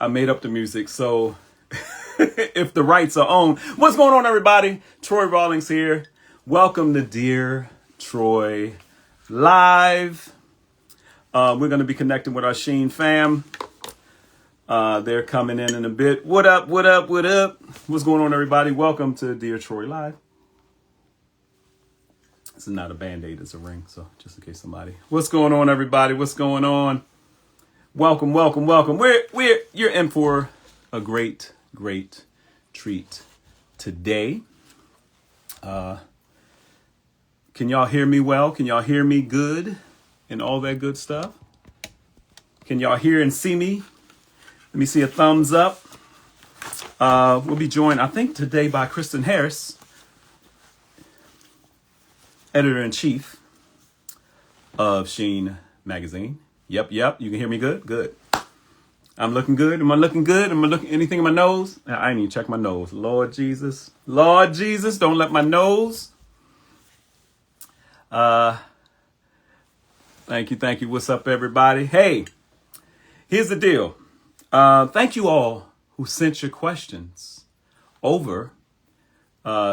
I made up the music, so if the rights are owned. What's going on, everybody? Troy Rawlings here. Welcome to Dear Troy Live. We're going to be connecting with our Sheen fam. They're coming in a bit. What up, what up, what up? What's going on, everybody? Welcome to Dear Troy Live. This is not a Band-Aid, it's a ring, so just in case somebody. What's going on, everybody? What's going on? Welcome, welcome, welcome. You're in for a great treat today. Can y'all hear me well? Can y'all hear me good and all that good stuff? Can y'all hear and see me? Let me see a thumbs up. We'll be joined, I think, today by Kristen Harris, editor-in-chief of Sheen magazine. Yep. You can hear me good? Good. I'm looking good. Am I looking good? Am I looking anything in my nose? I ain't even check my nose. Lord Jesus, don't let my nose. Thank you. What's up, everybody? Hey, here's the deal. Thank you all who sent your questions over.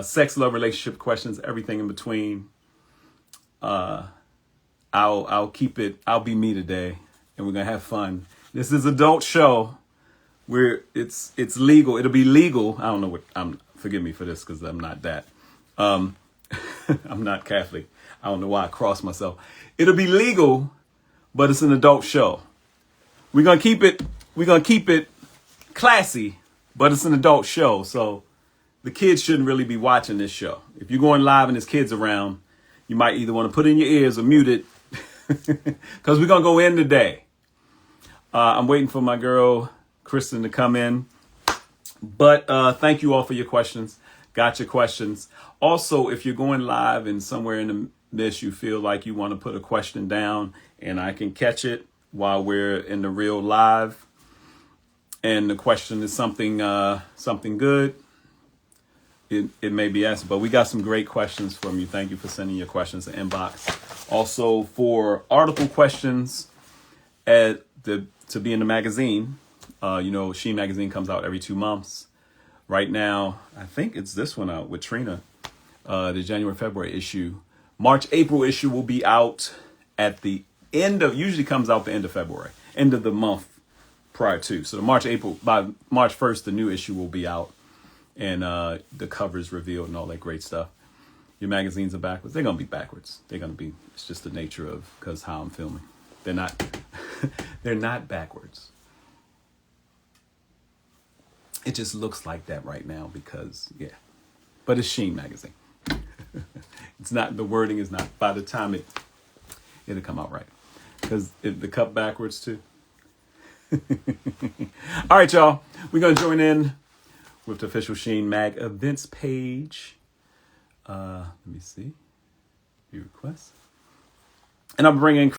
Sex, love, relationship questions, everything in between. I'll keep it. I'll be me today, and we're gonna have fun. This is adult show where it's legal. It'll be legal. I don't know what forgive me for this because I'm not that. I'm not Catholic. I don't know why I crossed myself. It'll be legal, but it's an adult show. We're gonna keep it classy, but it's an adult show. So the kids shouldn't really be watching this show. If you're going live and there's kids around, you might either want to put in your ears or mute it because we're going to go in today. I'm waiting for my girl, Kristen, to come in. But thank you all for your questions. Got your questions. Also, if you're going live and somewhere in the midst you feel like you want to put a question down and I can catch it while we're in the real live and the question is something good, it may be answered, but we got some great questions from you. Thank you for sending your questions to inbox. Also, for article questions to be in the magazine, Sheen magazine comes out every 2 months. Right now, I think it's this one out with Trina, the January, February issue. March, April issue will be out at the usually comes out the end of February, end of the month prior to. So by March 1st, the new issue will be out. And the covers revealed and all that great stuff. Your magazines are backwards. They're going to be backwards. It's just the nature of, because how I'm filming. They're not backwards. It just looks like that right now because, yeah. But it's Sheen magazine. It's not, the wording is not, by the time it'll come out right. Because the cup backwards too. All right, y'all. We're going to join in with the official Sheen Mag events page. Let me see. View requests. And I'm bringing.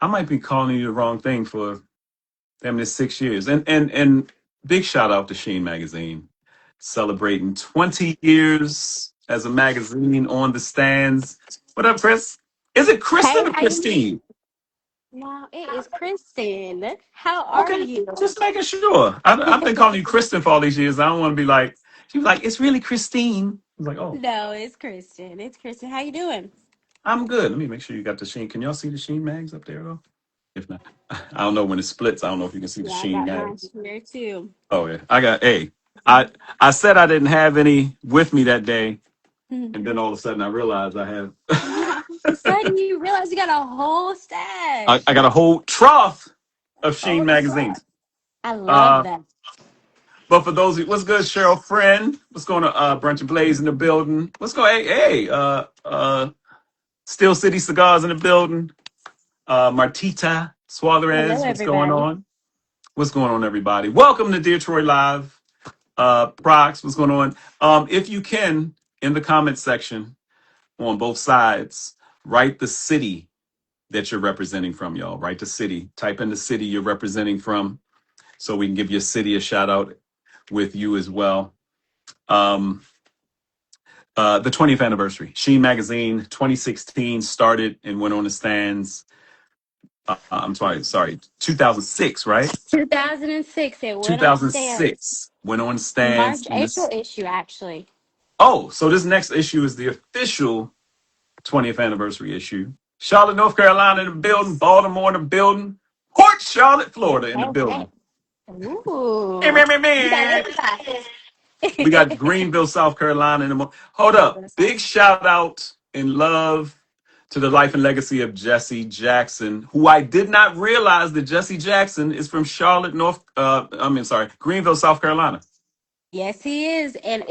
I might be calling you the wrong thing for damn this 6 years. And big shout out to Sheen Magazine. Celebrating 20 years as a magazine on the stands. What up, Chris? Is it Kristen or Christine? No, it is Kristen. How are you? Just making sure. I've been calling you Kristen for all these years. I don't want to be like, she was like, it's really Christine. I was like, oh. No, it's Kristen. How you doing? I'm good. Let me make sure you got the Sheen. Can y'all see the Sheen mags up there, though? If not, I don't know when it splits. I don't know if you can see the Yeah, I Sheen got mine mags. here too. Oh, yeah. I got A. I said I didn't have any with me that day. And then all of a sudden I realized I have. All of a sudden you realize you got a whole stash. I got a whole trough of Sheen Oh, magazines. I love that. But for those, what's good, Cheryl Friend? What's going on? Brunch and Blaze in the building. What's going? Hey, Steel City Cigars in the building. Martita Suarez. Hello, What's going everybody. on? What's going on, everybody? Welcome to Dear Troy Live. Prox, what's going on? If you can, in the comment section on both sides, write the city that you're representing from, y'all. Write the city. Type in the city you're representing from so we can give your city a shout out with you as well. The 20th anniversary. Sheen Magazine, 2016, started and went on the stands. I'm sorry, 2006, right? 2006, it went on stands. 2006 went on stands March, in April this. issue, actually. Oh, so this next issue is the official 20th anniversary issue. Charlotte, North Carolina in the building, Baltimore in the building, Port Charlotte, Hey, Florida in the hey, hey. building. Ooh. You got everybody. We got Greenville, South Carolina in the hold Green up. Bill South. Big shout out in love to the life and legacy of Jesse Jackson, who I did not realize that Jesse Jackson is from Charlotte, Greenville, South Carolina. Yes, he is. And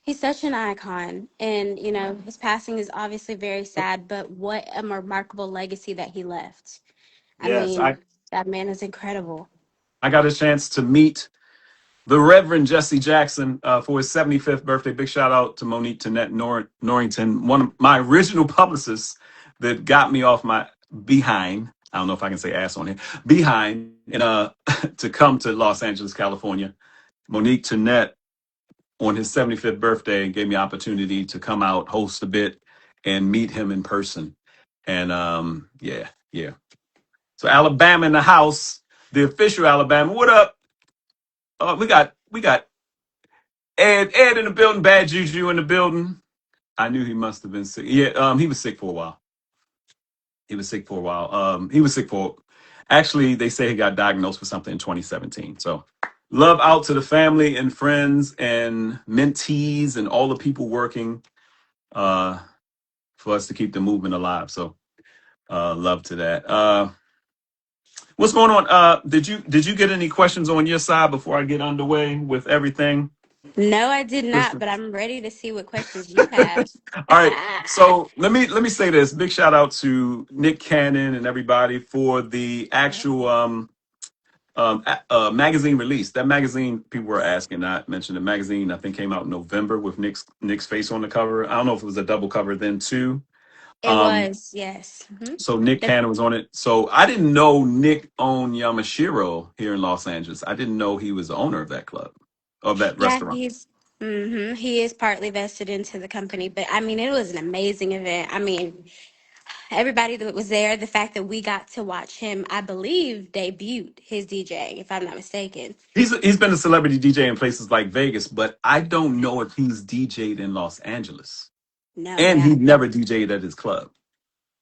he's such an icon. And, his passing is obviously very sad, but what a remarkable legacy that he left. I Yes, mean, that man is incredible. I got a chance to meet the Reverend Jesse Jackson for his 75th birthday. Big shout out to Monique Tonette Norrington, one of my original publicists that got me off my behind. I don't know if I can say ass on here. Behind and to come to Los Angeles, California. Monique Tonette on his 75th birthday gave me opportunity to come out, host a bit, and meet him in person. And yeah, yeah. So Alabama in the house, the official Alabama. What up? We got Ed in the building, bad juju in the building. I knew he must have been sick. Yeah, he was sick for a while. He was sick for a while. He was sick for actually they say he got diagnosed with something in 2017. So love out to the family and friends and mentees and all the people working uh for us to keep the movement alive. So love to that. What's going on? Did you get any questions on your side before I get underway with everything? No, I did not, but I'm ready to see what questions you have. All right. So let me say this. Big shout out to Nick Cannon and everybody for the actual magazine release. That magazine people were asking. I mentioned the magazine. I think came out in November with Nick's face on the cover. I don't know if it was a double cover then too. It Um, was, yes. so Nick Cannon was on it. So I didn't know Nick owned Yamashiro here in Los Angeles. I didn't know he was the owner of that club, of that Yeah, restaurant. he is partly vested into the company, but I mean, it was an amazing event. I mean, everybody that was there, the fact that we got to watch him, I believe, debuted his DJ, if I'm not mistaken. He's been a celebrity DJ in places like Vegas, but I don't know if he's DJ'd in Los Angeles. No, And yeah, he never DJ'd at his club.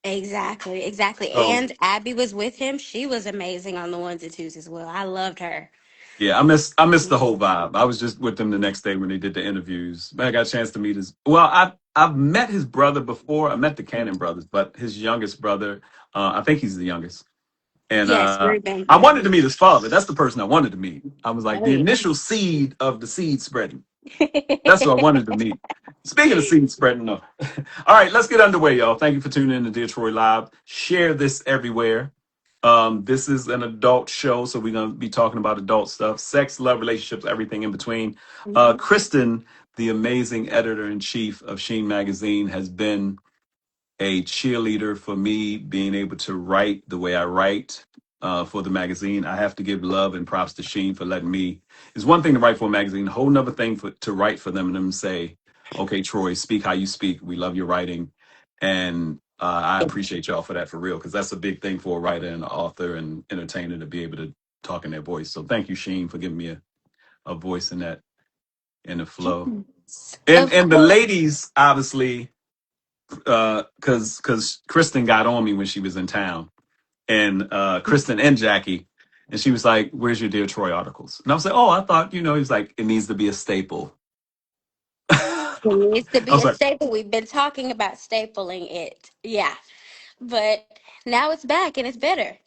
exactly, exactly. So And Abby was with him. She was amazing on the ones and twos as well. I loved her. yeah, I missed the whole Mhm. vibe. I was just with them the next day when they did the interviews. But I got a chance to meet his well, I've met his brother before. I met the Cannon brothers, but his youngest brother, I think he's the youngest. And Yes, Ruben. I Yeah. wanted to meet his father. That's the person I wanted to meet. I was like Oh the yeah. initial seed of the seed spreading. That's what I wanted to meet. Speaking of seed spreading, no. All right, let's get underway, y'all. Thank you for tuning in to Dear Troy Live. Share this everywhere. This is an adult show, so we're gonna be talking about adult stuff, sex, love, relationships, everything in between. Mhm. Kristen, the amazing editor in chief of Sheen magazine, has been a cheerleader for me being able to write the way I write for the magazine. I have to give love and props to Sheen for letting me. It's one thing to write for a magazine, a whole nother thing to write for them and them say, "Okay, Troy, speak how you speak. We love your writing," and I appreciate y'all for that for real because that's a big thing for a writer and an author and entertainer to be able to talk in their voice. So thank you, Sheen, for giving me a voice in that in the flow. Yes. And Of and the course. ladies obviously because Kristen got on me when she was in town, and Kristen and Jackie, and she was like, "Where's your Dear Troy articles?" And I was like, "Oh, I thought he was like, it needs to be a staple." I It needs to be was a like, staple. We've been talking about stapling it. Yeah. But now it's back and it's better.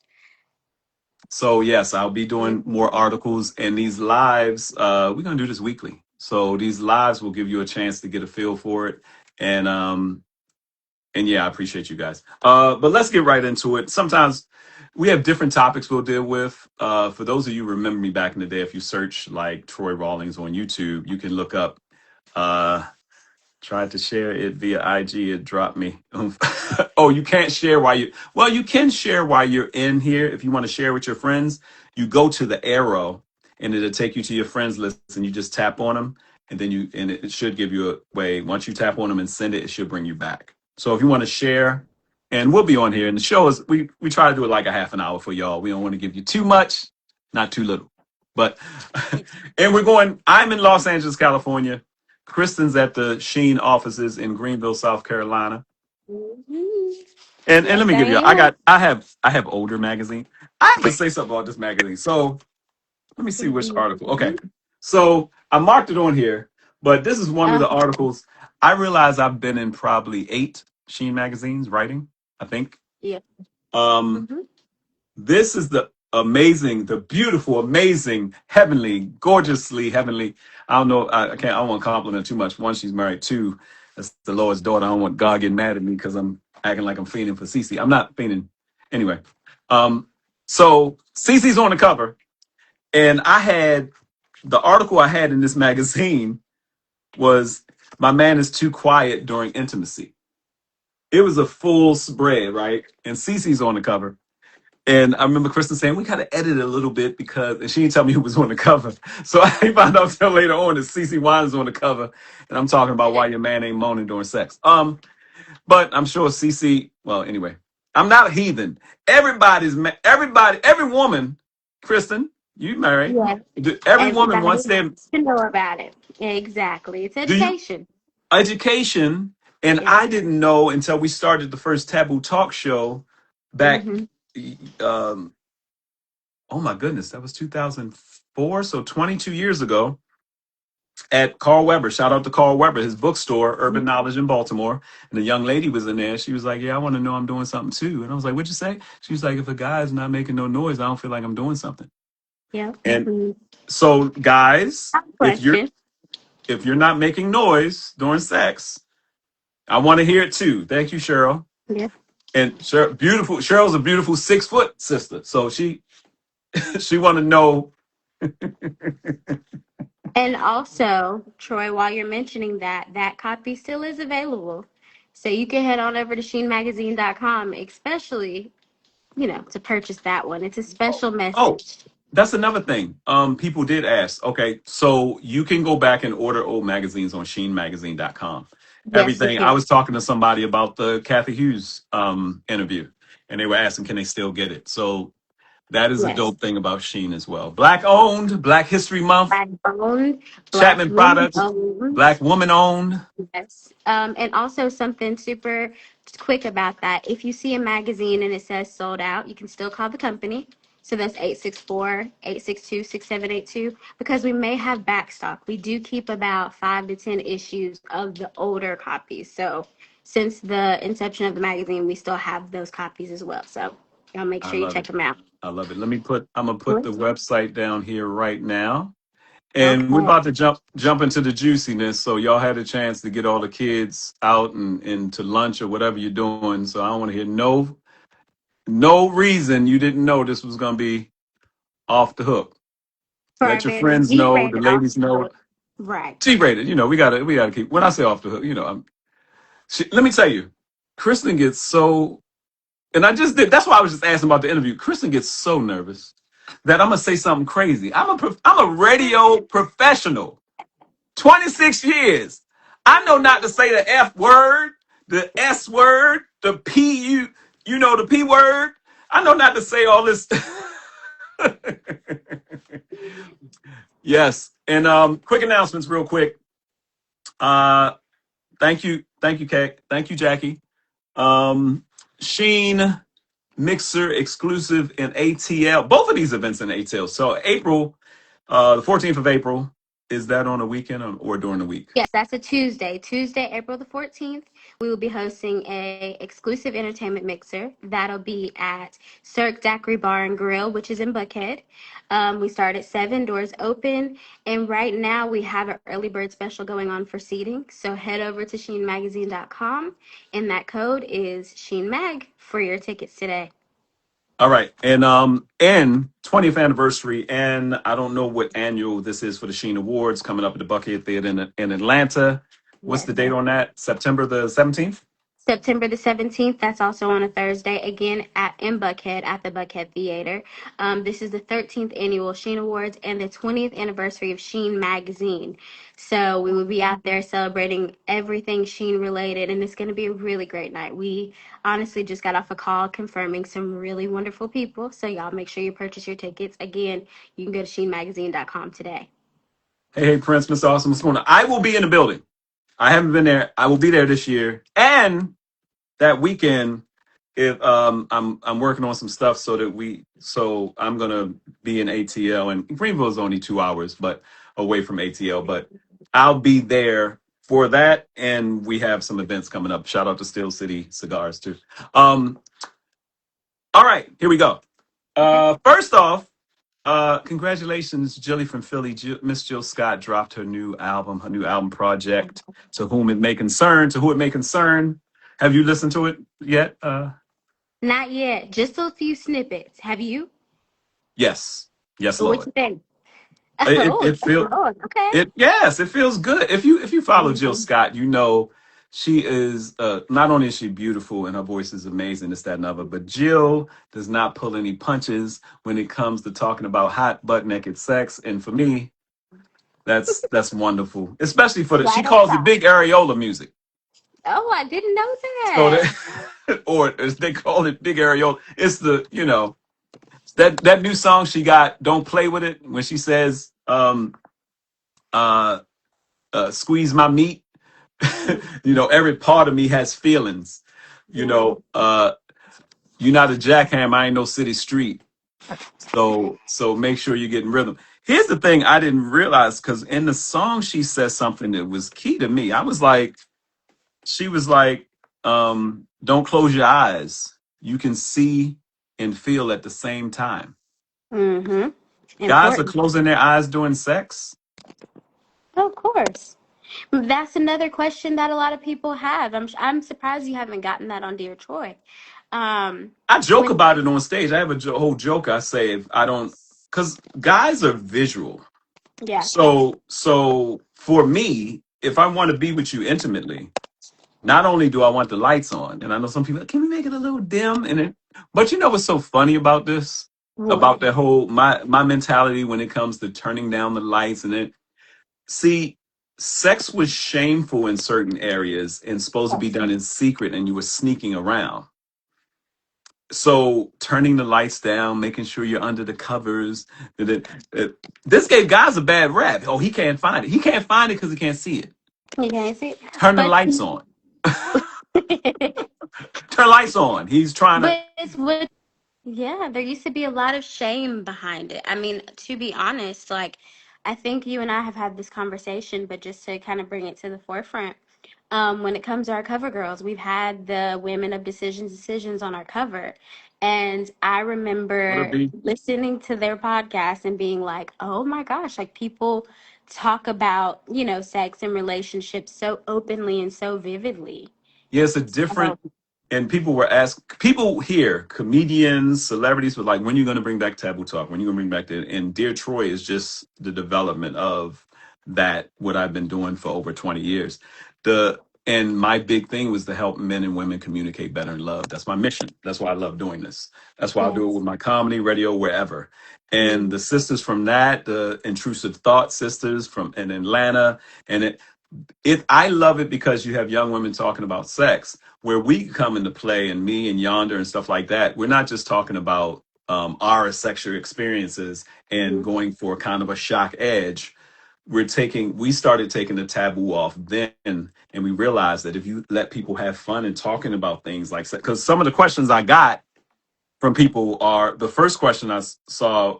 so yes, I'll be doing Mhm. more articles and these lives. We're gonna do this weekly, so these lives will give you a chance to get a feel for it, and yeah, I appreciate you guys. But let's get right into it. Sometimes we have different topics we'll deal with. For those of you who remember me back in the day, if you search like Troy Rawlings on YouTube, you can look up. Uh, Tried to share it via IG. It dropped me. Oh, you can't share while you. Well, you can share while you're in here. If you want to share with your friends, you go to the arrow, and it'll take you to your friends list, and you just tap on them, and then it should give you a way. Once you tap on them and send it, it should bring you back. So if you want to share. and we'll be on here. And the show is we try to do it like a half an hour for y'all. We don't want to give you too much, not too little. But and we're going. I'm in Los Angeles, California. Kristen's at the Sheen offices in Greenville, South Carolina. Mhm. And let Yes, me I give you. am. I have older magazine. I have to say something about this magazine. So let me see which article. Okay, Mhm. so I marked it on here, but this is one of Uh, the articles. I realize I've been in probably 8 Sheen magazines writing. I think. yeah. Um, Hmm. this is the amazing, the beautiful, amazing, heavenly, gorgeously heavenly. I don't know. I can't. I don't want to compliment her too much. One, she's married. Two, that's the Lord's daughter. I don't want God getting mad at me because I'm acting like I'm fiending for Cece. I'm not fiending. Anyway, um, so Cece's on the cover, and I had the article I had in this magazine was "My man is too quiet during intimacy." It was a full spread, right? And Cece's on the cover. And I remember Kristen saying, we got to edit it a little bit because, and she didn't tell me who was on the cover. So I found out till later on that Cece Wine is on the cover. And I'm talking about why your man ain't moaning during sex. But I'm sure Cece, well, anyway, I'm not a heathen. Everybody, every woman, Kristen, you married. Yeah. Every woman Everybody wants their, wants to know about it. Exactly. It's do you, education. education. And Yep. I didn't know until we started the first Taboo talk show back, Hmm. um, oh my goodness, that was 2004, so 22 years ago at Carl Weber. Shout out to Carl Weber, his bookstore, Urban Knowledge in Baltimore. And a young lady was in there. She was like, yeah, I want to know I'm doing something too. And I was like, what'd you say? She was like, if a guy's not making no noise, I don't feel like I'm doing something. Yep. And Mhm. so guys, Question. if you're not making noise during sex, I want to hear it too. Thank you, Cheryl. Yeah. And Cheryl's a beautiful 6 foot sister. So she she want to know. And also, Troy, while you're mentioning that, that copy still is available. So you can head on over to sheenmagazine.com, especially, to purchase that one. It's a special Oh, message. that's another thing. People did ask. Okay, so you can go back and order old magazines on sheenmagazine.com. Yes, you Everything. I can. was talking to somebody about the Kathy Hughes interview, and they were asking, can they still get it? So that is a Yes. dope thing about Sheen as well. Black owned, Black History Month, Black owned, black Chapman women Products, owned. Black woman owned. Yes. And also something super quick about that. If you see a magazine and it says sold out, you can still call the company. So that's 864-862-6782 because we may have backstock. We do keep about 5 to 10 issues of the older copies. So since the inception of the magazine, we still have those copies as well. So y'all make I sure you love check it. them out. I love it. I'm gonna put the website down here right now. And we're Okay. about to jump into the juiciness. So y'all had a chance to get all the kids out and to lunch or whatever you're doing. So I don't want to hear no reason you didn't know this was gonna be off the hook. Let your Private, friends know, the G-rated off ladies the know. hook. Right. G-rated, we gotta keep. When I say off the hook, let me tell you, Kristen gets so, and I just did. That's why I was just asking about the interview. Kristen gets so nervous that I'm gonna say something crazy. I'm a radio professional. 26 years. I know not to say the F word, the S word, the the P word. I know not to say all this. Yes. And quick announcements real quick. Uh thank you, Kay. Thank you, Jackie. Sheen Mixer exclusive in ATL. Both of these events in ATL. So April, the 14th of April. Is that on a weekend or during the week? Yes, that's a Tuesday. Tuesday, April the 14th, we will be hosting a exclusive entertainment mixer. That'll be at Cirque Daiquiri Bar and Grill, which is in Buckhead. We start at 7, doors open. And right now we have an early bird special going on for seating. So head over to sheenmagazine.com and that code is SheenMag for your tickets today. All right. And 20th anniversary, and I don't know what annual this is for the Sheen Awards coming up at the Buckhead Theater in Atlanta. What's the Yes. date on that? September the 17th? September the 17th, that's also on a Thursday, again in Buckhead at the Buckhead Theater. This is the 13th annual Sheen Awards and the 20th anniversary of Sheen Magazine. So we will be out there celebrating everything Sheen related, and it's going to be a really great night. We honestly just got off a call confirming some really wonderful people. So y'all make sure you purchase your tickets. Again, you can go to sheenmagazine.com today. Hey, Prince, Miss Awesome, what's going on? I will be in the building. I haven't been there. I will be there this year. And that weekend, if I'm working on some stuff so I'm gonna be in ATL, and Greenville is only 2 hours but away from ATL, but I'll be there for that, and we have some events coming up. Shout out to Steel City Cigars too. Um, all right, here we go. Okay. First off, congratulations, Jilly from Philly. Miss Jill Scott dropped her new album project. To whom it may concern, to who it may concern. Have you listened to it yet? Not yet. Just a few snippets. Have you? Yes, yes, What Lord. you think? It Oh, it feel Lord. Okay. it yes, it feels good. If you follow Jill Mhm. Scott, you know she is not only is she beautiful and her voice is amazing, this, that, and other, but Jill does not pull any punches when it comes to talking about hot butt naked sex. And for me, that's wonderful, especially for the she Right on calls it top. big areola music. Oh, I didn't know So that. that or as they call it, big areola. It's the that new song she got. Don't play with it when she says uh squeeze my meat. Every part of me has feelings. You Mhm. know, you're not a jackham. I ain't no city street. So make sure you're getting rhythm. Here's the thing I didn't realize, because in the song she says something that was key to me. She was like, don't close your eyes. You can see and feel at the same time. Mm-hmm. Guys are Important. closing their eyes during sex. Of course. That's another question that a lot of people have. I'm surprised you haven't gotten that on Dear Troy. Um, I joke when about it on stage. I have a whole joke. I say if I don't, because guys are visual. yeah. So for me, if I want to be with you intimately, not only do I want the lights on, and I know some people, can we make it a little dim? But you know what's so funny about this? What? About that whole my mentality when it comes to turning down the lights and it. See, sex was shameful in certain areas and supposed to be done in secret, and you were sneaking around. So turning the lights down, making sure you're under the covers. and it- it- this gave guys a bad rap. Oh, he can't find it. He can't find it because he can't see it. You can't see it. Turn the But lights on. Turn lights on. He's trying to. but it's what yeah, there used to be a lot of shame behind it. I mean, to be honest, like I think you and I have had this conversation, but just to kind of bring it to the forefront, when it comes to our cover girls, we've had the Women of Decisions on our cover. And I What a remember be. listening to their podcast and being like, oh my gosh, like people talk about, sex and relationships so openly and so vividly. Yeah, it's a different. So, And people here, comedians, celebrities, were like, when are you going to bring back taboo talk? When are you going to bring back that? And Dear Troy is just the development of that, what I've been doing for over 20 years. And my big thing was to help men and women communicate better in love. That's my mission. That's why I love doing this. That's why I do it yes. with my comedy, radio, wherever. And Mm, the sisters from that, the Intrusive Thought sisters from in Atlanta, and I love it because you have young women talking about sex where we come into play, and me and Yonder and stuff like that. We're not just talking about our sexual experiences and mhm. going for kind of a shock edge. We started taking the taboo off then, and we realized that if you let people have fun and talking about things like sex, because some of the questions I got from people are the first question saw,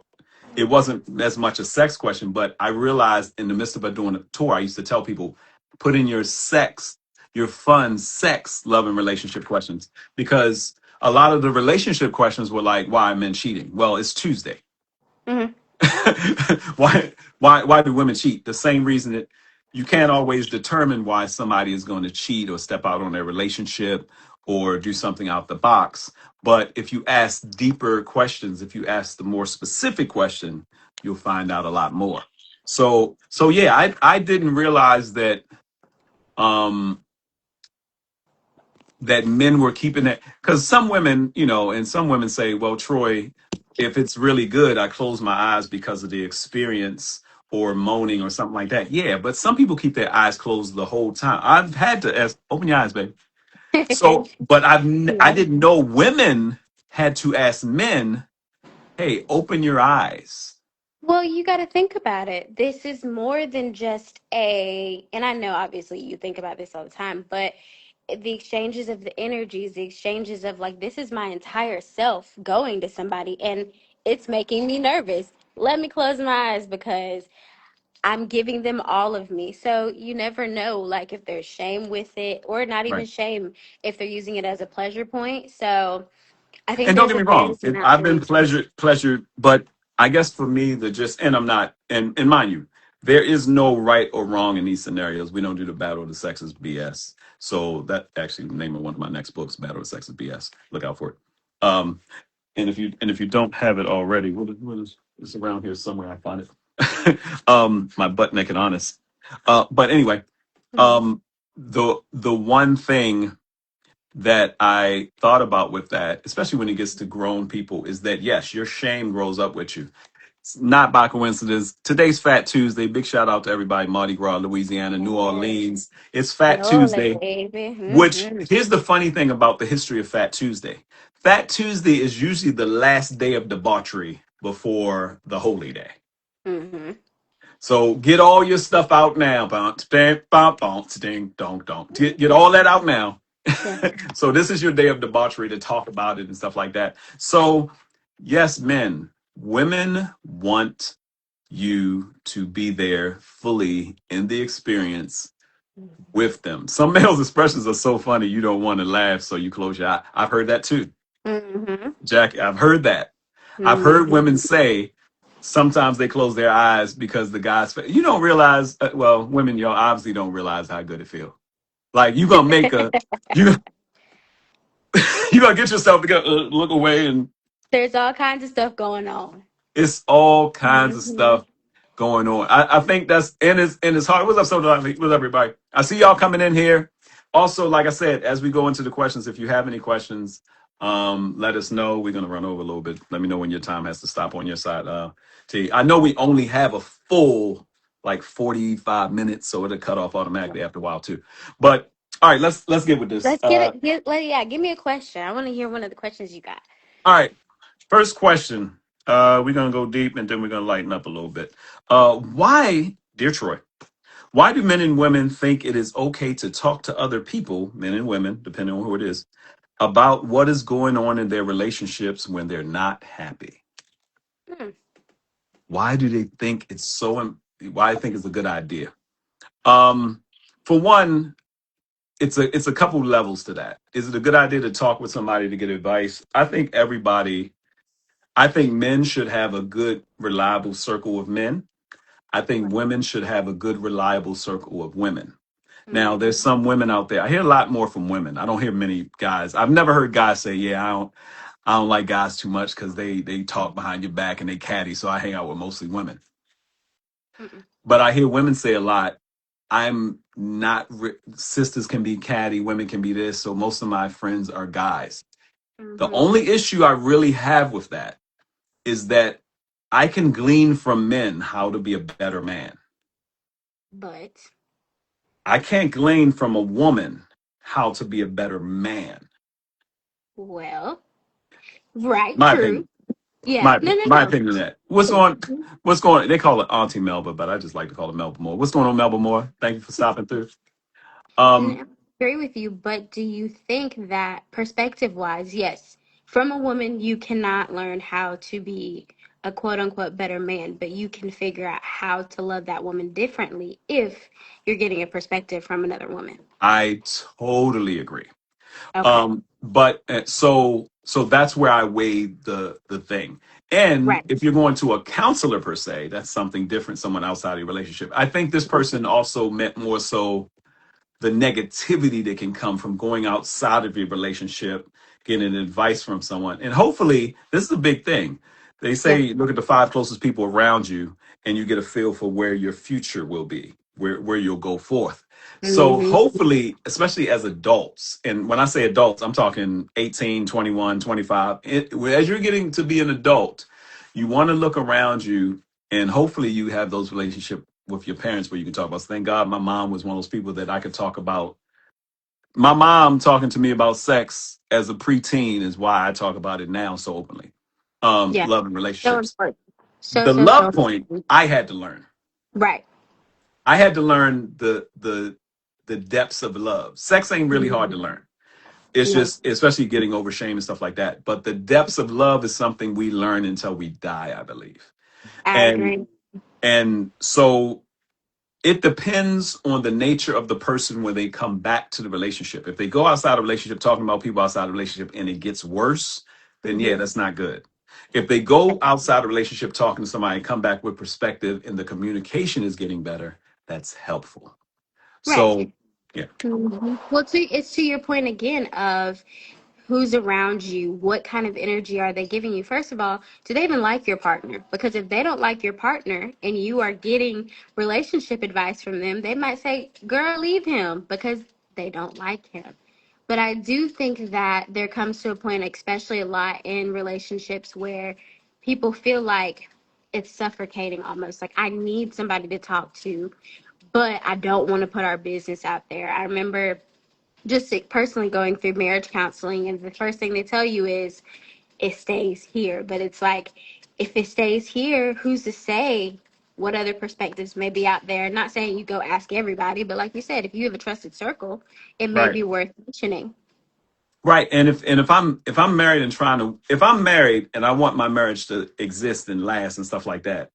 it wasn't as much a sex question, but I realized in the midst of doing a tour, I used to tell people, put in your fun sex, love, and relationship questions. Because a lot of the relationship questions were like, why are men cheating? Well, it's Tuesday. Mhm. Why do women cheat? The same reason that you can't always determine why somebody is going to cheat or step out on their relationship or do something out the box. But if you ask deeper questions, if you ask the more specific question, you'll find out a lot more. So yeah, I didn't realize that um that men were keeping that, because some women, and some women say, well, Troy, if it's really good, I close my eyes because of the experience or moaning or something like that. Yeah, but some people keep their eyes closed the whole time. I've had to ask, open your eyes, baby. So, but I Yeah. didn't know women had to ask men, hey, open your eyes. Well, you got to think about it. This is more than just and I know obviously you think about this all the time, but the exchanges of the energies, the exchanges of like, this is my entire self going to somebody and it's making me nervous. Let me close my eyes because I'm giving them all of me. So you never know, like, if there's shame with it or not even Right. shame, if they're using it as a pleasure point. So I think And don't there's get a me wrong, fantasy not I've been belief. pleasured, but I guess for me, and I'm not, and mind you, there is no right or wrong in these scenarios. We don't do the battle of the sexes BS. So that actually the name of one of my next books, Battle of the Sexes BS. Look out for it. Um, and if you don't have it already, what is it's around here somewhere? I find it. My butt naked honest. But anyway, Mhm. um, the one thing that I thought about with that, especially when it gets to grown people, is that yes, your shame grows up with you. It's not by coincidence. Today's Fat Tuesday. Big shout out to everybody, Mardi Gras, Louisiana, New Yes. Orleans. It's Fat Yole, Tuesday, baby. which Mm-hmm. here's the funny thing about the history of Fat Tuesday. Fat Tuesday is usually the last day of debauchery before the holy day. Mm-hmm. So get all your stuff out now. Bounce, bam, bam, bounce, ding, dong, dong. Get all that out now. Yeah. So this is your day of debauchery to talk about it and stuff like that. So yes, men, women want you to be there fully in the experience with them. Some males' expressions are so funny you don't want to laugh, so you close your eye. I've heard that too, Mm-hmm. Jack. I've heard that. I've heard Mm-hmm. women say sometimes they close their eyes because the guys. You don't realize. Well, women, y'all obviously don't realize how good it feels. Like you gonna make a you you gonna get yourself to go, look away, and There's all kinds of stuff going on. it's all kinds of Mm-hmm. stuff going on. I think that's and it's hard. What's up, so what's up, everybody? I see y'all coming in here. Also, like I said, as we go into the questions, if you have any questions, let us know. We're gonna run over a little bit. Let me know when your time has to stop on your side. T. I know we only have a full like 45 minutes, so it'll cut off automatically after a while too. But all right, let's get with this. Let's get it. Yeah, give me a question. I want to hear one of the questions you got. All right. First question. We're gonna go deep and then we're gonna lighten up a little bit. Why, dear Troy, why do men and women think it is okay to talk to other people, men and women, depending on who it is, about what is going on in their relationships when they're not happy? Hmm. Why do they think it's why I think it's a good idea? Um, for one, it's a couple levels to that. Is it a good idea to talk with somebody to get advice? I think men should have a good, reliable circle of men. I think women should have a good, reliable circle of women. Now, Mm-hmm. there's some women out there. I hear a lot more from women. I don't hear many guys. I've never heard guys say, "Yeah, I don't like guys too much because they talk behind your back and they catty." So I hang out with mostly women. Mm-mm. But I hear women say a lot. I'm not. Sisters can be catty. Women can be this. So most of my friends are guys. The Mm-hmm. only issue I really have with that is that I can glean from men how to be a better man. But I can't glean from a woman how to be a better man. well, right, My true. opinion. Yeah. My No, no, my no. opinion on that. What's going on? They call it Auntie Melba, but I just like to call it Melba Moore. What's going on, Melba Moore? Thank you for stopping through. And Um, I agree with you, but do you think that perspective wise, yes, from a woman, you cannot learn how to be a quote unquote better man, but you can figure out how to love that woman differently if you're getting a perspective from another woman. I totally agree. Okay. But so that's where I weigh the thing. And Right. if you're going to a counselor per se, that's something different, someone outside your relationship. I think this person also meant more so the negativity that can come from going outside of your relationship, getting advice from someone. And hopefully, this is a big thing. They Yeah. say look at the five closest people around you and you get a feel for where your future will be, where you'll go forth. So Hmm. hopefully, especially as adults, and when I say adults, I'm talking 18, 21, 25. As you're getting to be an adult, you want to look around you, and hopefully you have those relationships with your parents where you can talk about. So thank God my mom was one of those people that I could talk about. My mom talking to me about sex as a preteen is why I talk about it now so openly. Yeah. Love and So relationships. important. So, The so, so love point important. I had to learn. Right. I had to learn the depths of love. Sex ain't really hard to Mhm. learn. It's No, just, especially getting over shame and stuff like that. But the depths of love is something we learn until we die, I believe. I And agree. and so it depends on the nature of the person when they come back to the relationship. If they go outside a relationship talking about people outside a relationship and it gets worse, then yeah, Hmm. that's not good. If they go outside a relationship talking to somebody and come back with perspective and the communication is getting better, that's helpful. Right. So yeah, Well, it's to your point again of who's around you, what kind of energy are they giving you? First of all, do they even like your partner? Because if they don't like your partner and you are getting relationship advice from them, they might say, girl, leave him because they don't like him. But I do think that there comes to a point, especially a lot in relationships, where people feel like it's suffocating almost. Like, I need somebody to talk to, but I don't want to put our business out there. I remember just personally going through marriage counseling, and the first thing they tell you is it stays here. But it's like, if it stays here, who's to say what other perspectives may be out there? Not saying you go ask everybody, but like you said, if you have a trusted circle, it may right. be worth mentioning. Right. And if I'm married and trying to if I'm married and I want my marriage to exist and last and stuff like that,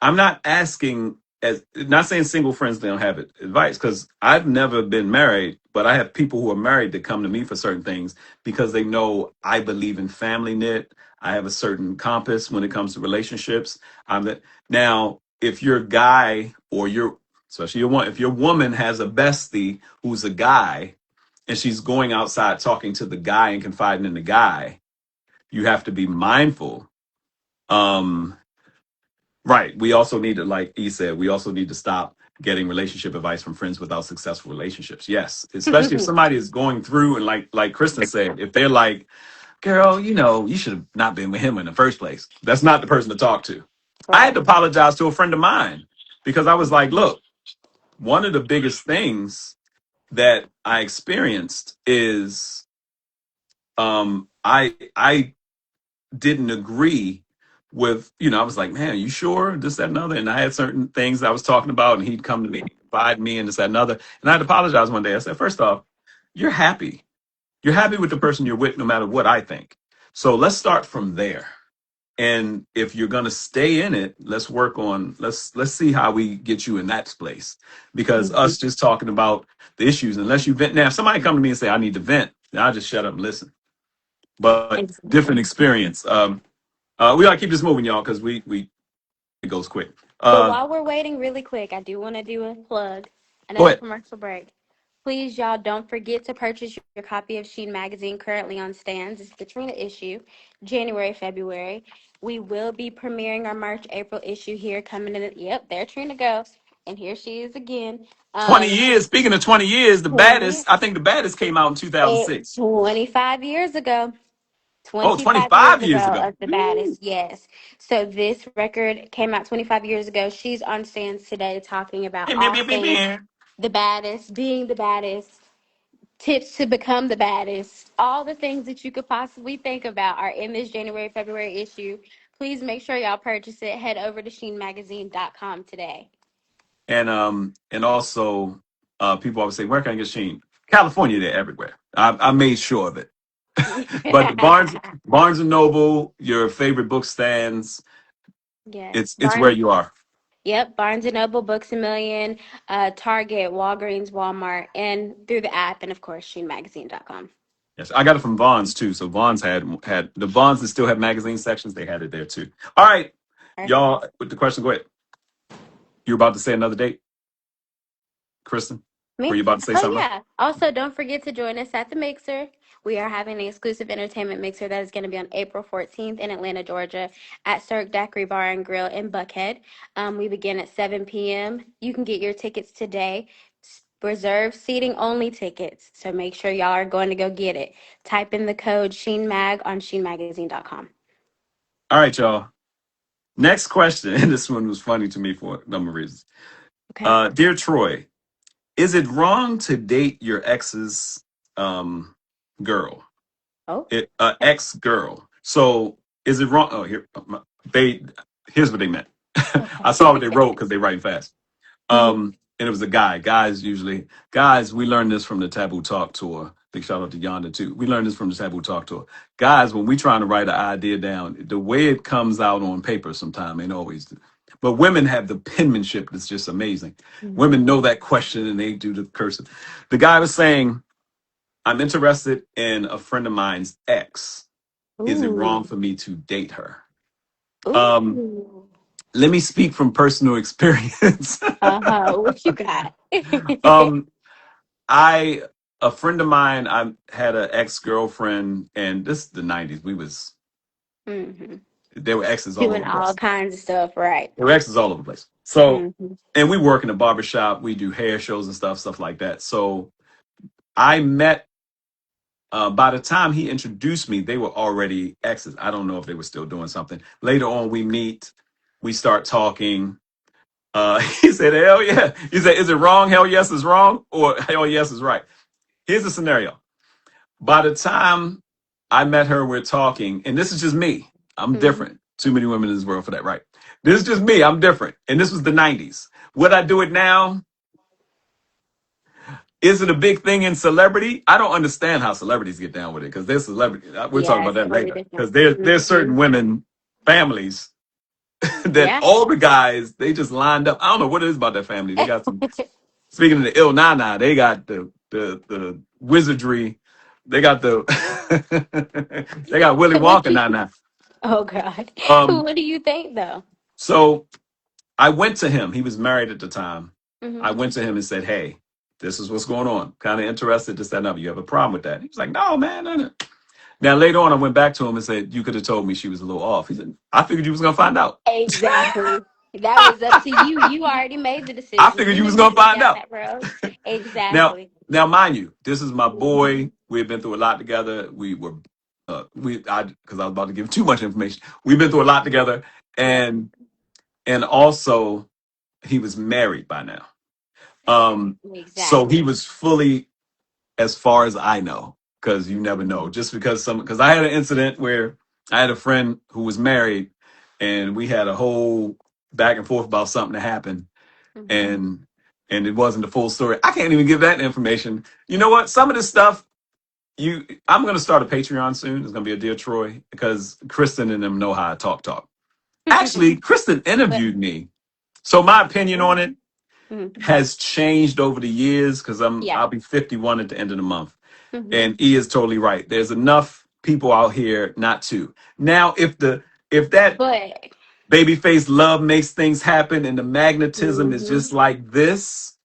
I'm not asking as not saying single friends they don't have advice because I've never been married, but I have people who are married that come to me for certain things because they know I believe in family knit. I have a certain compass when it comes to relationships. Now if your guy or your especially your one if your woman has a bestie who's a guy and she's going outside talking to the guy and confiding in the guy, you have to be mindful. Um, right. We also need to, like E said, we also need to stop getting relationship advice from friends without successful relationships. Yes, especially if somebody is going through and like Kristen said, if they're like, girl, you should have not been with him in the first place. That's not the person to talk to. I had Right. to apologize to a friend of mine because I was like, look, one of the biggest things that I experienced is I didn't agree with, I was like, man, you sure? This, that, and other. And I had certain things I was talking about, and he'd come to me, confide in me, and this, that, and other. And I had to apologize one day. I said, first off, you're happy. You're happy with the person you're with, no matter what I think. So let's start from there. And if you're gonna stay in it, let's work on let's see how we get you in that place. Because Mhm. us just talking about the issues, unless you vent now, if somebody come to me and say, I need to vent, then I'll just shut up and listen. But different Exactly. experience. We gotta keep this moving, y'all, because we it goes quick. But while we're waiting, really quick, I do want to do a plug, Go another ahead. commercial break. Please, y'all, don't forget to purchase your copy of Sheen Magazine currently on stands. It's the Trina issue, January, February. We will be premiering our March, April issue here coming in. Yep, there Trina goes. And here she is again. 20 years. Speaking of 20 years, the 20, baddest, I think the baddest came out in 2006. 25 years ago. Oh, 25 years 25 ago years ago. of the Woo. baddest, yes. So this record came out 25 years ago. She's on stands today talking about Beep, beep, all beep, beep, things beep. the baddest, being the baddest, tips to become the baddest. All the things that you could possibly think about are in this January, February issue. Please make sure y'all purchase it. Head over to sheenmagazine.com today. And also people always say, where can I get Sheen? California, they're everywhere. I made sure of it. But the Barnes and Noble, your favorite book stands, Yes. it's where Barnes. you are. Yep, Barnes and Noble, Books a Million, Target, Walgreens, Walmart, and through the app, and of course, sheenmagazine.com. Yes, I got it from Vaughn's too. So Vaughn's had the Vaughn's that still have magazine sections. They had it there too. All right, y'all. With the question, go ahead. You're about to say another date, Kristen. Were Me? you about to say Oh, something else? yeah. Also, don't forget to join us at the Mixer. We are having an exclusive entertainment mixer that is going to be on April 14th in Atlanta, Georgia, at Cirque Daiquiri Bar and Grill in Buckhead. We begin at 7 p.m. You can get your tickets today. Reserve seating only tickets. So make sure y'all are going to go get it. Type in the code SheenMag on SheenMagazine.com. All right, y'all. Next question, and this one was funny to me for a number of reasons. Okay. Dear Troy, is it wrong to date your ex's girl? Oh, okay. Ex girl. So is it wrong? Oh, they here's what they meant. I saw what they Okay. wrote because they write fast. Mhm. And it was a guy. Guys. We learned this from the Taboo Talk tour. Big shout out to Yonda too. We learned this from the Taboo Talk tour. Guys, when we trying to write an idea down, the way it comes out on paper sometimes ain't always. But women have the penmanship that's just amazing. Women know Mhm. that question and they do the cursive. The guy was saying, "I'm interested in a friend of mine's ex. Is it wrong Ooh. for me to date her?" Um, Ooh. Let me speak from personal experience. Uh-huh. What you got? um, I a friend of mine, I had an ex girlfriend, and this is the '90s. hmm There were exes all over Doing the all place. kinds of stuff, right? There were exes all over the place. So, hmm and we work in a barber shop. We do hair shows and stuff like that. So I met. By the time he introduced me, they were already exes. I don't know if they were still doing something. Later on, we meet. We start talking. He said, "Hell yeah." He said, "Is it wrong? Hell yes is wrong, or hell yes is right." Here's the scenario. By the time I met her, we're talking, and this is just me. I'm hmm different. Too many women in this world for that, right? This is just me. I'm different. And this was the 90s. Would I do it now? Is it a big thing in celebrity? I don't understand how celebrities get down with it because they're celebrity. We'll talk Yeah, about it's that totally later. different. Because there's hmm certain women, families that Yeah. all the guys, they just lined up. I don't know what it is about that family. They got some. Speaking of the Il Nana, they got the wizardry. They got the they got Willy What Wonka you? Nana. Oh God. Um, What do you think though? so I went to him. He was married at the time. hmm I went to him and said, "Hey, this is what's going on. Kind of interested to set up. You have a problem with that?" He was like, "No, man, no, no." Now later on, I went back to him and said, "You could have told me she was a little off." He said, "I figured you was gonna find out. Exactly. That was up to you. You already made the I decision. figured You you knew was you gonna could have find down out." that road. Now, Exactly. mind you, this is my hmm boy. We've been through a lot together. Because I was about to give too much information. We've been through a lot together, Yep. and also he was married by now. So he Exactly. was fully, as far as I know, because you never know. Just because I had an incident where I had a friend who was married, and we had a whole back and forth about something that happened, hmm and it wasn't the full story. I can't even give that information. You know what? Some of this stuff, I'm gonna start a Patreon soon. It's gonna be a Dear Troy because Kristen and them know how I talk. Actually, Kristen But interviewed me, so my opinion on it mhm. has changed over the years because Yeah. I'll be 51 at the end of the month, hmm and E is totally right. There's enough people out here not to. Now, if that But babyface love makes things happen and the magnetism is hmm just like this,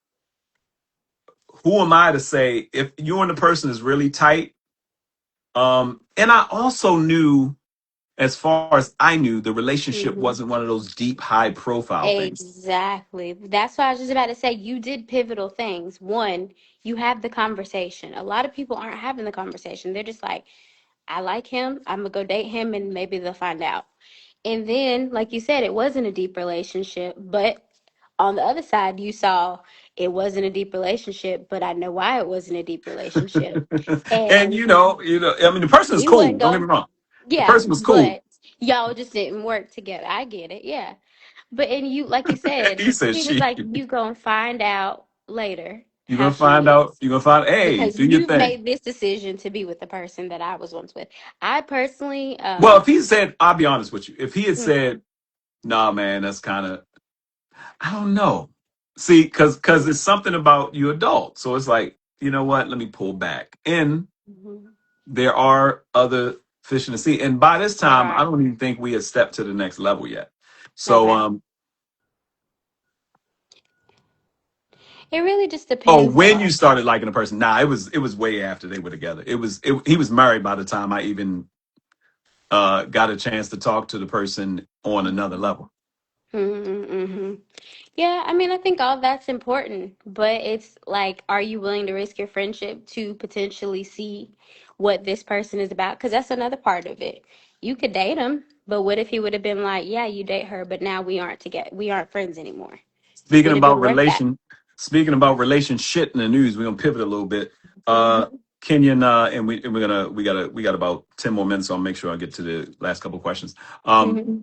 who am I to say if you and the person is really tight? And I also knew, as far as I knew, the relationship hmm wasn't one of those deep, high profile things. exactly. That's why I was just about to say you did pivotal things. One, you have the conversation. A lot of people aren't having the conversation. They're just like, I like him. I'm gonna go date him, and maybe they'll find out. And then, like you said, it wasn't a deep relationship. But on the other side, you saw it wasn't a deep relationship, but I know why it wasn't a deep relationship. And And I mean, the person is he cool. wasn't Don't get going, me wrong. The yeah, person was cool. but y'all just didn't work together. I get it, yeah. But and you, like you said, He said, he was "She, like, you gonna find out later you're how gonna find she out. is. You're gonna find. Hey, Because do your you've thing." made this decision to be with the person that I was once with. I personally, Well, if he said, I'll be honest with you. If he had mm, said, "Nah, man, that's kind of," I don't know. See, because mm, it's something about you adult. So it's like, you know what? Let me pull back. And mhm. there are other fish in the sea. And by this There time, I are. don't even think we had stepped to the next level yet. So, Okay. It really just oh, depends when you though. started liking a person, nah, it was way after they were together. He was married by the time I even got a chance to talk to the person on another Mhm. level. Mm-hmm. Yeah, I mean, I think all that's important, but it's like, are you willing to risk your friendship to potentially see what this person is about? Because that's another part of it. You could date him, but what if he would have been like, yeah, you date her, but now we aren't together, we aren't friends anymore? Speaking Would it been about worth that? relation, speaking about relation shit in the news, we're gonna pivot a little bit. Uh, Mm-hmm. Kenyon, and we got about 10 more minutes, so I'll make sure I get to the last couple of questions. Um, Mm-hmm.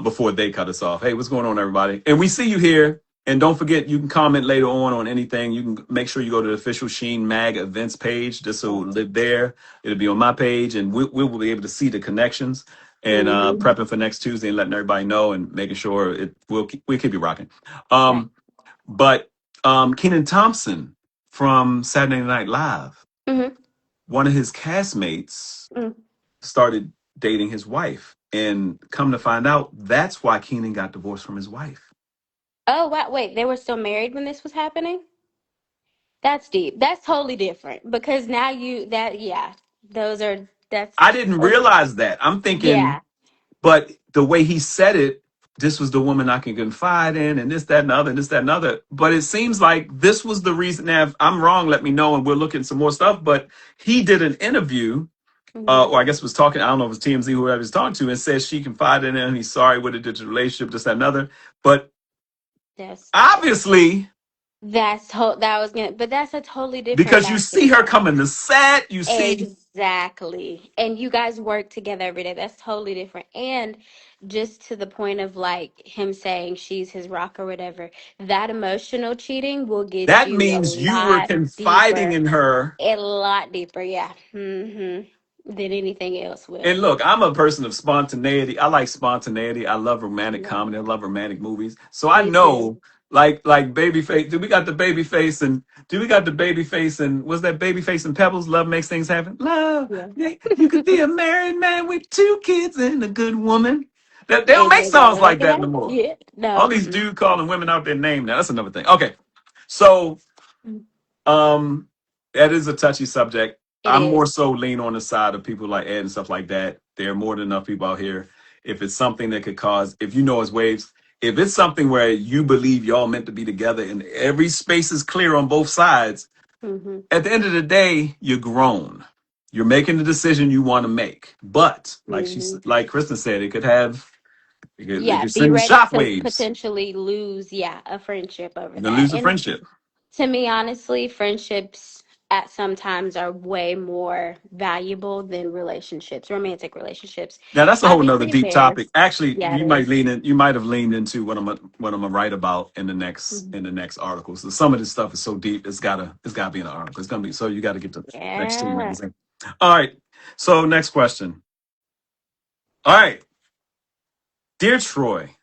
before they cut us off. Hey, what's going on, everybody? And we see you here. And don't forget, you can comment later on anything. You can make sure you go to the official Sheen Mag events page. This will live there. It'll be on my page, and we will be able to see the connections and Mm-hmm. prepping for next Tuesday and letting everybody know and making sure we'll keep you rocking. Right. Um, but Kenan Thompson from Saturday Night Live, Mm-hmm. one of his castmates Mm. started dating his wife. And come to find out, that's why Keenan got divorced from his wife. Oh, wow. Wait, they were still married when this was happening? That's deep. That's totally different because now yeah, those are, I that's didn't totally realize different. that. I'm thinking, Yeah. but the way he said it, this was the woman I can confide in, and this, that, and the other, and this, that, and the other. But it seems like this was the reason. Now, if I'm wrong, let me know, and we'll look at some more stuff. But he did an interview, Mm-hmm. or I guess was talking, I don't know if it's TMZ, whoever he's talking to, and says she confided in him. He's sorry with it, did the relationship, this, that, and other. But That's obviously, that was gonna, but that's a totally different because you see her dynamic. coming to set, you see Exactly. And you guys work together every day. That's totally different. And just to the point of like him saying she's his rock or whatever, that emotional cheating will get that you means you were confiding in her. a lot deeper, yeah. Than anything else will. And look, I'm a person of spontaneity. I like spontaneity. I love romantic Yeah. comedy. I love romantic movies. So I Me too. know, like Babyface. Do we got the Babyface and do we got the Babyface and was that Babyface and Pebbles? Love makes things happen. Love, Yeah. yeah, you could be a married man with two kids and a good woman. That they don't And make they gotta songs make like it that no happen. more. Yeah. All No. these Mm-mm. dudes calling women out their name now. That's another thing. Okay, so um, that is a touchy subject. It I'm more is. so lean on the side of people like Ed and stuff like that. There are more than enough people out here. If it's something that could cause, if you know it's waves, if it's something where you believe y'all meant to be together and every space is clear on both sides, Mm-hmm. at the end of the day, you're grown. You're making the decision you want to make. But Mm-hmm. like Kristen said, it Yeah, could be send ready to shockwaves. potentially lose, yeah, a friendship over You're gonna that. lose a And friendship. to me, honestly, friendships at sometimes are way more valuable than relationships, romantic relationships. Now that's a whole nother Obviously, it deep topic. varies. Actually, Yeah, you it might is. lean in. You might have leaned into what I'm gonna write about Mhm. in the next article. So some of this stuff is so deep, it's gotta be in an article. It's gonna be so you got to get the next two Yeah. magazine. All right. So next question. All right, dear Troy,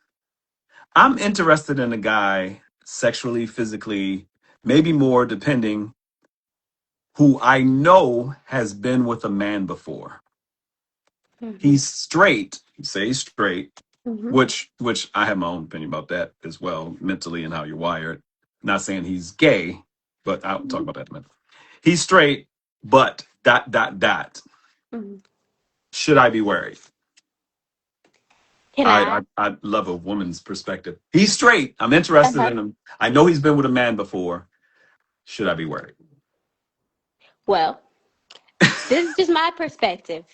I'm interested in a guy sexually, physically, maybe more, depending, who I know has been with a man before. Mm-hmm. He's straight. Say he's straight, Mm-hmm. which I have my own opinion about that as well, mentally and how you're wired. Not saying he's gay, but I'll talk about that in a minute. He's straight, but dot. Hmm. Should I be worried? Can I? I love a woman's perspective. He's straight. I'm interested Uh-huh. in him. I know he's been with a man before. Should I be worried? Well, this is just my perspective.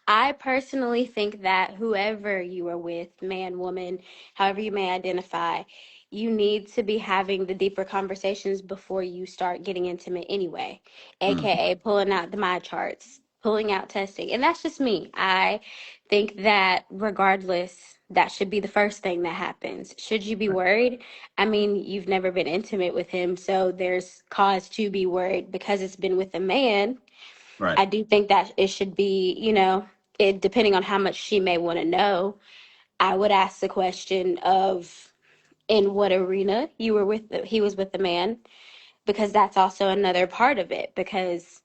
I personally think that whoever you are with, man, woman, however you may identify, you need to be having the deeper conversations before you start getting intimate anyway, Mm, aka pulling out the my charts, pulling out testing. And that's just me. I think that regardless, that should be the first thing that happens. Should you be right. worried? I mean, you've never been intimate with him, so there's cause to be worried because it's been with a man. Right. I do think that it should be, it depending on how much she may want to know. I would ask the question of in what arena he was with the man, because that's also another part of it. Because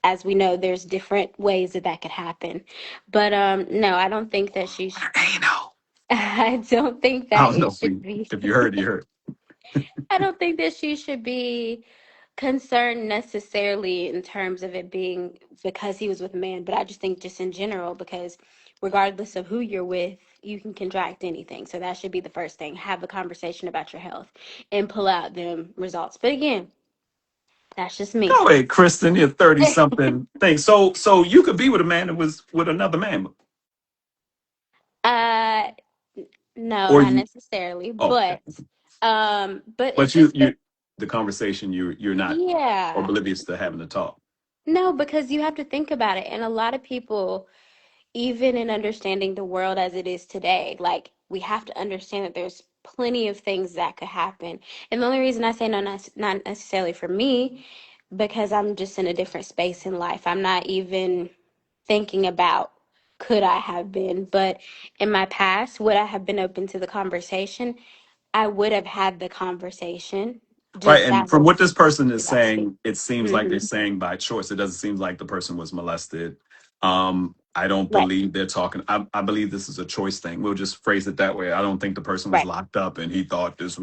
as we know, there's different ways that that could happen. But no, I don't think that Anal. I don't think I that don't know it should be. if you heard, you heard. I don't think that she should be concerned necessarily in terms of it being because he was with a man, but I just think just in general, because regardless of who you're with, you can contract anything. So that should be the first thing. Have a conversation about your health and pull out them results. But again, that's just me. Go ahead, Kristen. You're 30 something thing. So you could be with a man that was with another man, uh no, or not you. necessarily, Oh, but it's but just the the conversation you're not yeah. oblivious to having to talk. No, because you have to think about it. And a lot of people, even in understanding the world as it is today, like we have to understand that there's plenty of things that could happen. And the only reason I say no, not necessarily for me, because I'm just in a different space in life. I'm not even thinking about could I have been, but in my past, would I have been open to the conversation? I would have had the conversation. Right, Just and that from what was this person is about to be. saying, it seems like they're Mm-hmm. saying by choice. It doesn't seem like the person was molested. I don't Right, believe they're talking. I believe this is a choice thing. We'll just phrase it that way. I don't think the person was right. locked up and he thought this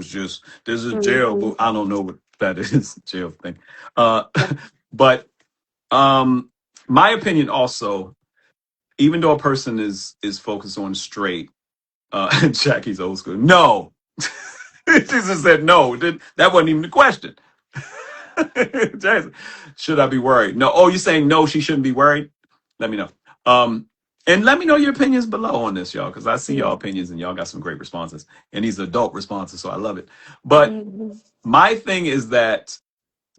is jail. Mm-hmm. But I don't know what that is, jail thing. Uh, but my opinion also, even though a person is focused on straight, Jackie's old school. No, Jesus said no. That wasn't even the question. Jackson, should I be worried? No. Oh, you're saying no, she shouldn't be worried? Let me know. Um, and let me know your opinions below on this, y'all, because I see y'all opinions and y'all got some great responses. And these adult responses, so I love it. But Mm-hmm. my thing is that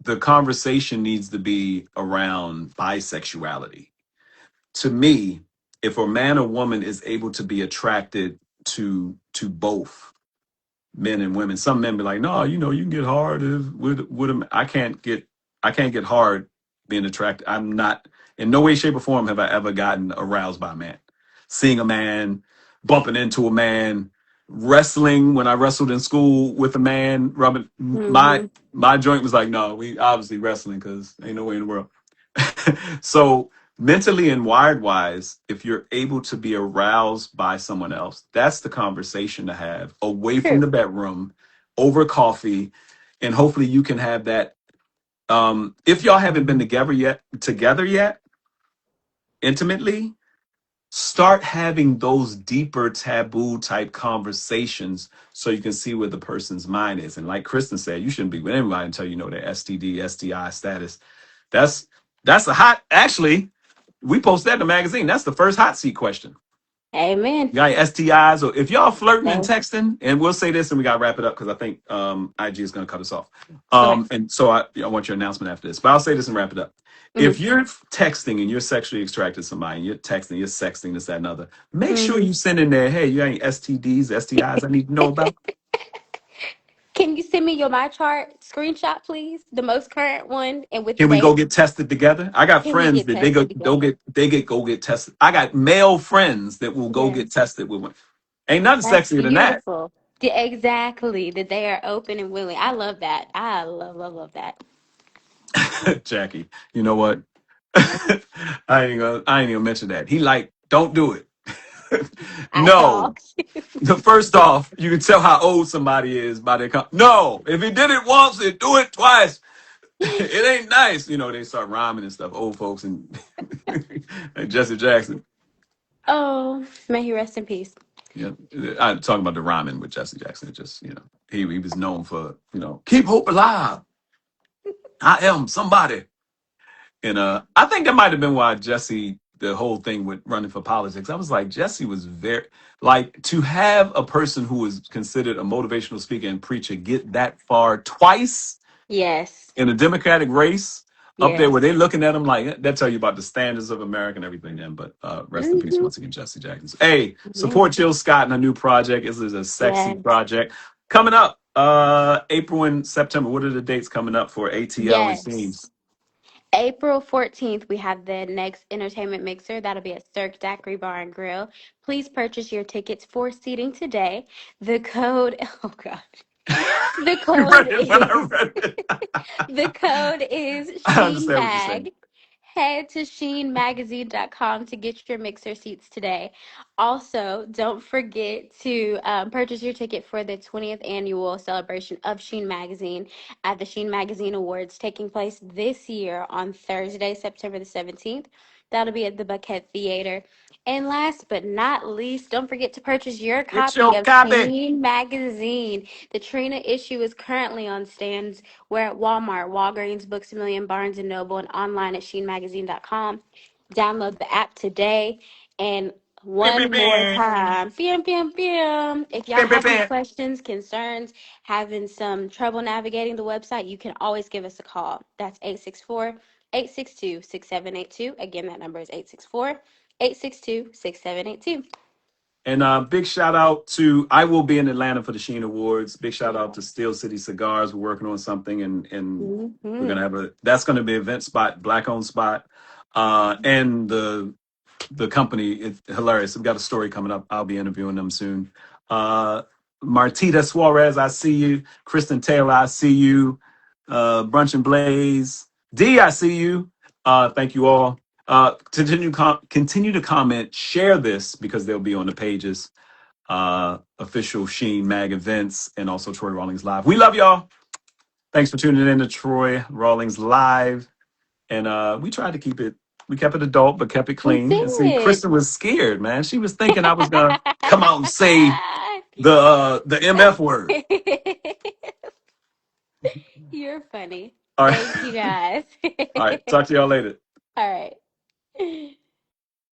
the conversation needs to be around bisexuality. To me, if a man or woman is able to be attracted to both men and women. Some men be like, no, you can get hard with them. I can't get hard being attracted. I'm not in no way, shape, or form have I ever gotten aroused by a man. Seeing a man, bumping into a man, wrestling when I wrestled in school with a man, rubbing Mm-hmm. my joint was like, no, we obviously wrestling because ain't no way in the world. So mentally and wired wise, if you're able to be aroused by someone else, that's the conversation to have away from True. the bedroom over coffee. And hopefully you can have that. If y'all haven't been together yet, intimately, start having those deeper taboo type conversations so you can see where the person's mind is. And like Kristen said, you shouldn't be with anybody until you know their STD, STI status. That's that's a hot actually. We post that in the magazine. That's the first hot seat question. Amen. You got any STIs, or if y'all flirting and Same. texting, and we'll say this and we gotta wrap it up because I think IG is gonna cut us off. Okay. And so I want your announcement after this, but I'll say this and wrap it up. If Mm-hmm. you're texting and you're sexually attracted to somebody, and you're texting, you're sexting this, that, and other, make sure Mm-hmm. you send in there, hey, you got any STDs, STIs I need to know about? Can you send me your my chart screenshot, please? The most current one and with the Can we go date. get tested together? I got Can we friends get that tested together? go get tested. I got male friends that will go get Yes. tested with one. Ain't nothing That's sexier than that. beautiful. Yeah, exactly. That they are open and willing. I love that. I love, love, love that. Jackie, you know what? I ain't gonna mention that. He like, don't do it. I No. dog. The first off, you can tell how old somebody is by their no. If he did it once, he do it twice. It ain't nice. They start rhyming and stuff. Old folks and and Jesse Jackson. Oh, may he rest in peace. Yeah, I'm talking about the rhyming with Jesse Jackson. It just he was known for keep hope alive. I am somebody. And I think that might have been why Jesse, the whole thing with running for politics, I was like, Jesse was very, like, to have a person who is considered a motivational speaker and preacher get that far twice Yes. in a Democratic race up there where Yes. they're looking at him like, that tell you about the standards of America and everything then. But rest in peace Mm-hmm. once again, Jesse Jackson. Hey, Amen. support Jill Scott and her new project. This is a sexy Yes. project. Coming up, April and September. What are the dates coming up for ATL and Yes. Scenes? April 14th, we have the next entertainment mixer. That'll be at Cirque Daiquiri Bar and Grill. Please purchase your tickets for seating today. The code, oh God. The You code read it when I is read it. the code is I Sheen understand what you're saying. Mag. Head to sheenmagazine.com to get your mixer seats today. Also, don't forget to purchase your ticket for the 20th annual celebration of Sheen Magazine at the Sheen Magazine Awards taking place this year on Thursday, September the 17th. That'll be at the Buckhead Theater. And last but not least, don't forget to purchase your Get copy your of copy. Sheen Magazine. The Trina issue is currently on stands. We're at Walmart, Walgreens, Books A Million, Barnes& and Noble, and online at sheenmagazine.com. Download the app today. And Bam, bam, one more bam. time, if y'all Bam, bam, have any bam. questions, concerns, having some trouble navigating the website, you can always give us a call. That's 864-862-6782. Again, that number is 864-862-6782. And big shout out to, I will be in Atlanta for the Sheen Awards. Big shout out to Steel City Cigars. We're working on something, and we're Mm-hmm. gonna have that's gonna be an event spot, black owned spot. And the company, it's hilarious. We've got a story coming up. I'll be interviewing them soon. Martita Suarez, I see you. Kristen Taylor, I see you. Brunch and Blaze. D, I see you. Thank you all. Continue to comment, share this because they'll be on the pages. Official Sheen Mag events and also Troy Rawlings Live. We love y'all. Thanks for tuning in to Troy Rawlings Live. And we tried to keep it, we kept it adult, but kept it We clean. And see, did. Kristen was scared, man. She was thinking I was gonna come out and say the MF word. You're funny. All right. Thank you guys. All right. Talk to y'all later. All right.